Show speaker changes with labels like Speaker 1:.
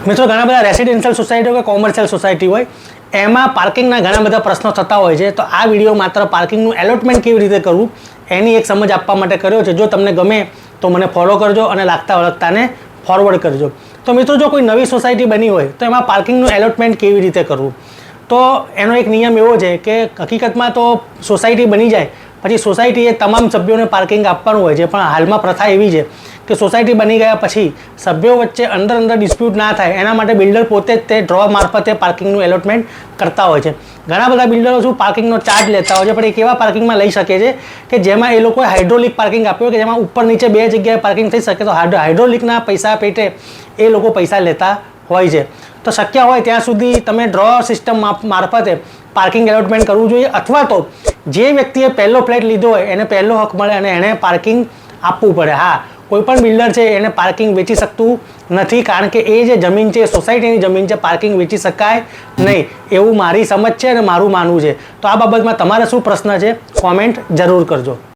Speaker 1: મિત્રો ઘણા બધા રેસિડેન્શિયલ સોસાયટીઓ કે કોમર્શિયલ સોસાયટી હોય એમાં પાર્કિંગના ઘણા બધા પ્રશ્નો થતા હોય છે. તો આ વિડીયો માત્ર પાર્કિંગનું એલોટમેન્ટ કેવી રીતે કરવું એની એક સમજ આપવા માટે કર્યો છે. જો તમને ગમે તો મને ફોલો કરજો અને લાગતા વળગતાને ફોરવર્ડ કરજો. તો મિત્રો જો કોઈ નવી સોસાયટી બની હોય તો એમાં પાર્કિંગનું એલોટમેન્ટ કેવી રીતે કરવું, તો એનો એક નિયમ એવો છે કે હકીકતમાં તો સોસાયટી બની જાય પછી સોસાયટીએ તમામ સભ્યોને પાર્કિંગ આપવાનું હોય છે. પણ હાલમાં પ્રથા એવી છે કે સોસાયટી બની ગયા પછી સભ્યો વચ્ચે અંદર ડિસ્પ્યુટ ના થાય એના માટે બિલ્ડર પોતે જ તે ડ્રો મારફતે પાર્કિંગનું એલોટમેન્ટ કરતા હોય છે. ઘણા બધા બિલ્ડરો શું પાર્કિંગનો ચાર્જ લેતા હોય છે, પણ એ કેવા પાર્કિંગમાં લઈ શકે છે કે જેમાં એ લોકોએ હાઇડ્રોલિક પાર્કિંગ આપ્યું હોય કે જેમાં ઉપર નીચે બે જગ્યાએ પાર્કિંગ થઈ શકે. તો હાઇડ્રોલિકના પૈસા પેટે એ લોકો પૈસા લેતા હોય છે. તો શક્ય હોય ત્યાં સુધી તમે ડ્રો સિસ્ટમ મારફતે પાર્કિંગ એલોટમેન્ટ કરવું જોઈએ, અથવા તો જે વ્યક્તિએ પહેલો ફ્લેટ લીધો હોય એને પહેલો હક મળે અને એણે પાર્કિંગ આપવું પડે. હા, કોઈ પણ બિલ્ડર છે એને પાર્કિંગ વેચી શકતું નથી, કારણ કે એ જે જમીન છે સોસાયટીની જમીન છે, પાર્કિંગ વેચી શકાય નહીં એવું મારી સમજ છે અને મારું માનવું છે. તો આ બાબતમાં તમારે શું પ્રશ્ન છે કોમેન્ટ જરૂર કરજો.